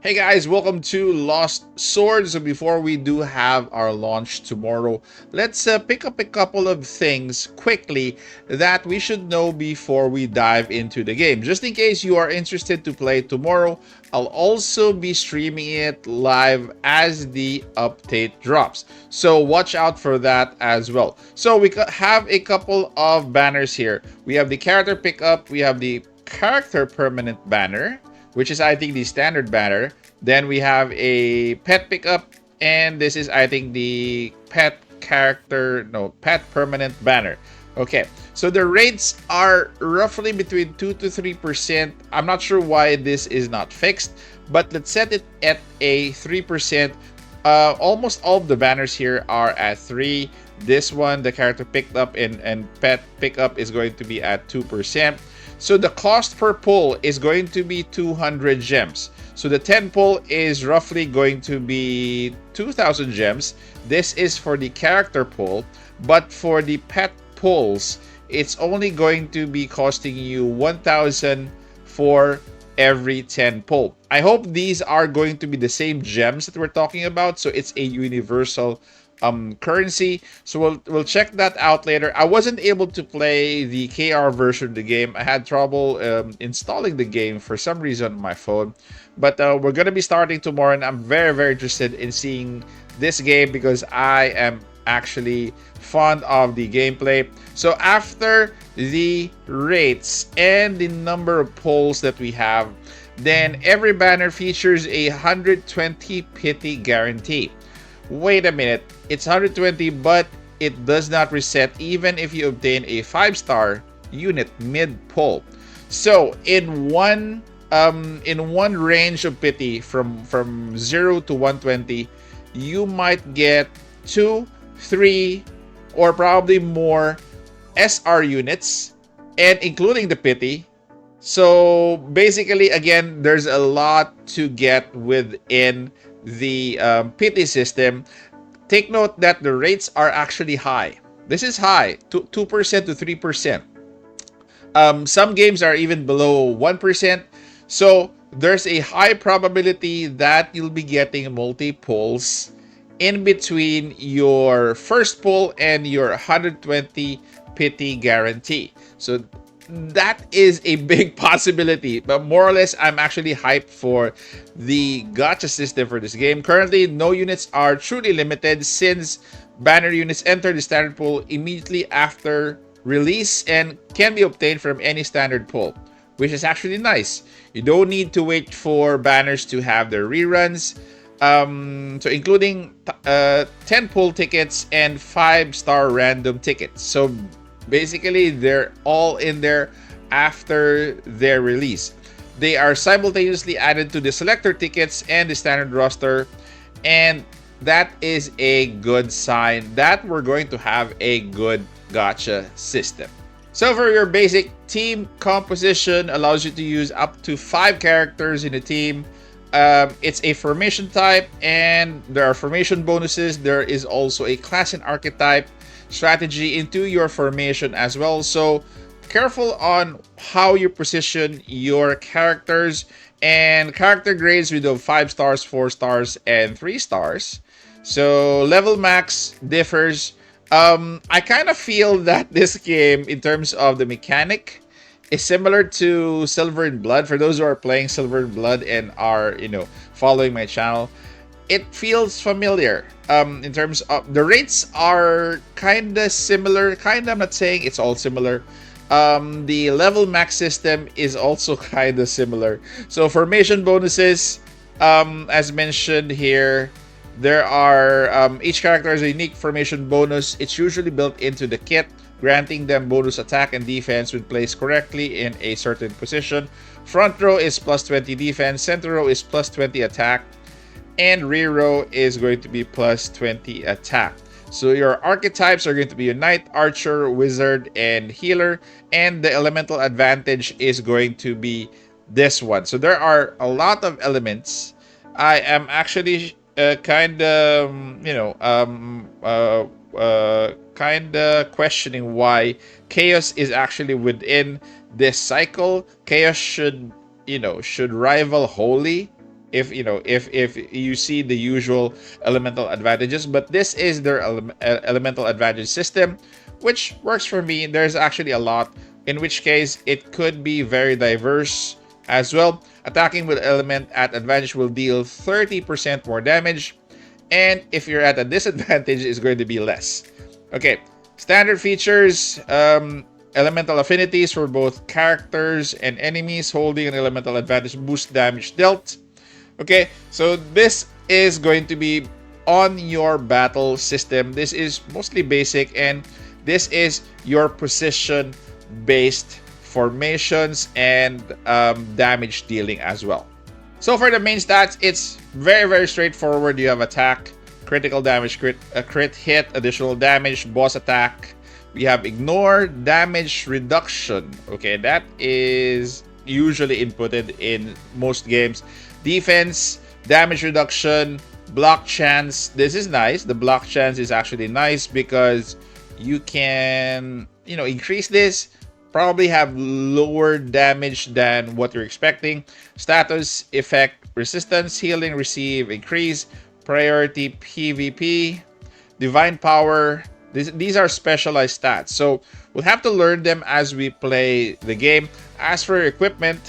Hey guys, welcome to Lost Swords. So before we do have our launch tomorrow, let's pick up a couple of things quickly that we should know before we dive into the game. Just in case you are interested to play tomorrow, I'll also be streaming it live as the update drops. So watch out for that as well. So we have a couple of banners here. We have the character pickup, we have the character permanent banner, which is I think the standard banner. Then we have a pet pickup, and this is I think the pet permanent banner. Okay, so the rates are roughly between 2 to 3%. I'm not sure why this is not fixed, but let's set it at a 3%. Almost all of the banners here are at 3. This one, the character picked up and pet pickup, is going to be at 2%. So the cost per pull is going to be 200 gems. So the 10 pull is roughly going to be 2,000 gems. This is for the character pull, but for the pet pulls, it's only going to be costing you 1,000 for every 10 pull. I hope these are going to be the same gems that we're talking about, so it's a universal currency. So we'll check that out later. I wasn't able to play the KR version of the game. I had trouble installing the game for some reason on my phone, but we're gonna be starting tomorrow, and I'm very interested in seeing this game because I am actually fond of the gameplay. So after the rates and the number of polls that we have, then every banner features a 120 pity guarantee. Wait a minute, it's 120, but it does not reset even if you obtain a 5-star unit mid-pull. So in one range of pity from 0 to 120, you might get 2, 3, or probably more SR units, and including the pity. So basically, again, there's a lot to get within the pity system. Take note that the rates are actually high. This is high, 2% to 3%. Some games are even below 1%. So there's a high probability that you'll be getting multi-pulls in between your first pull and your 120 pity guarantee. So that is a big possibility, but more or less I'm actually hyped for the gacha system for this game. Currently, no units are truly limited since banner units enter the standard pool immediately after release and can be obtained from any standard pool, which is actually nice. You don't need to wait for banners to have their reruns. So including 10 pull tickets and 5-star random tickets. So basically, they're all in there after their release. They are simultaneously added to the selector tickets and the standard roster, and that is a good sign that we're going to have a good gacha system. So for your basic team composition, allows you to use up to 5 characters in a team. It's a formation type, and there are formation bonuses. There is also a class and archetype strategy into your formation as well. So careful on how you position your characters, and character grades with 5 stars, 4 stars, and 3 stars. So level max differs. I kind of feel that this game, in terms of the mechanic, is similar to Silver and Blood. For those who are playing Silver and Blood and are, following my channel, it feels familiar. In terms of the rates are kind of similar. I'm not saying it's all similar. The level max system is also kind of similar. So formation bonuses, as mentioned here, there are each character has a unique formation bonus. It's usually built into the kit, granting them bonus attack and defense when placed correctly in a certain position. Front row is plus 20 defense, center row is plus 20 attack, and rear row is going to be plus 20 attack. So your archetypes are going to be a knight, archer, wizard, and healer, and the elemental advantage is going to be this one. So there are a lot of elements. I am actually kind of questioning why chaos is actually within this cycle. Chaos should rival holy if you see the usual elemental advantages, but this is their elemental advantage system, which works for me. There's actually a lot, in which case it could be very diverse as well. Attacking with element at advantage will deal 30% more damage, and if you're at a disadvantage, it's going to be less. Okay, standard features, elemental affinities for both characters and enemies holding an elemental advantage boost damage dealt. Okay, so this is going to be on your battle system. This is mostly basic, and this is your position based formations and damage dealing as well. So for the main stats, it's very straightforward. You have attack, critical damage, crit hit, additional damage, boss attack. We have ignore, damage reduction. Okay, that is usually inputted in most games. Defense, damage reduction, block chance. This is nice. The block chance is actually nice because you can, increase this. Probably have lower damage than what you're expecting. Status, effect, resistance, healing, receive, increase, priority, PvP, divine power. These are specialized stats, so we'll have to learn them as we play the game. As for equipment,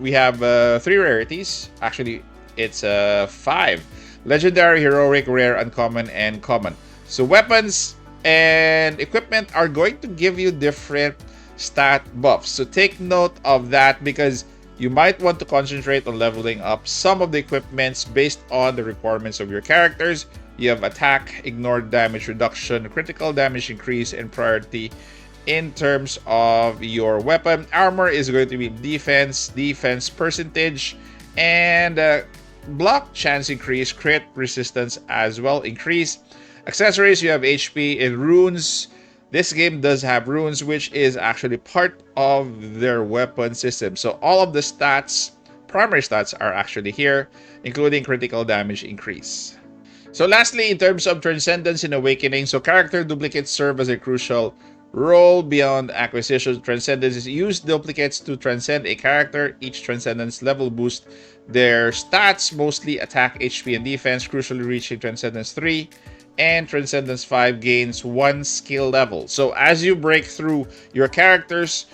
we have 3 rarities. Actually, it's 5: legendary, heroic, rare, uncommon, and common. So weapons and equipment are going to give you different stat buffs, so take note of that, because you might want to concentrate on leveling up some of the equipments based on the requirements of your characters. You have attack, ignore, damage reduction, critical damage increase, and priority. In terms of your weapon, armor is going to be defense percentage, and block chance increase, crit resistance as well increase. Accessories, you have HP and runes. This game does have runes, which is actually part of their weapon system. So all of the stats, primary stats, are actually here, including critical damage increase. So lastly, in terms of Transcendence and Awakening, so character duplicates serve as a crucial role beyond acquisition. Transcendence is used duplicates to transcend a character. Each Transcendence level boosts their stats, mostly attack, HP, and defense, crucially reaching Transcendence 3. And Transcendence 5 gains 1 skill level. So as you break through your characters,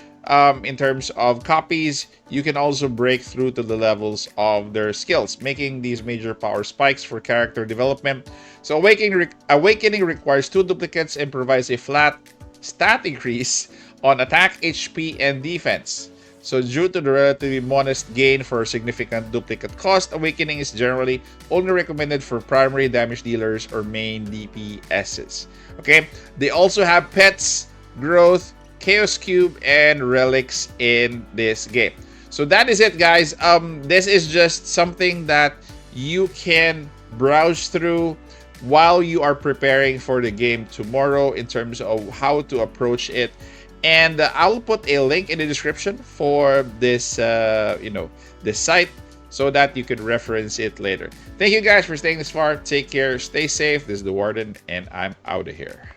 in terms of copies, you can also break through to the levels of their skills, making these major power spikes for character development. So Awakening requires 2 duplicates and provides a flat stat increase on attack, HP, and defense. So due to the relatively modest gain for significant duplicate cost, Awakening is generally only recommended for primary damage dealers or main DPSs. Okay, they also have pets, growth, Chaos Cube, and relics in this game. So that is it, guys. This is just something that you can browse through while you are preparing for the game tomorrow in terms of how to approach it. And I'll put a link in the description for this, this site, so that you could reference it later. Thank you guys for staying this far. Take care. Stay safe. This is the Warden, and I'm out of here.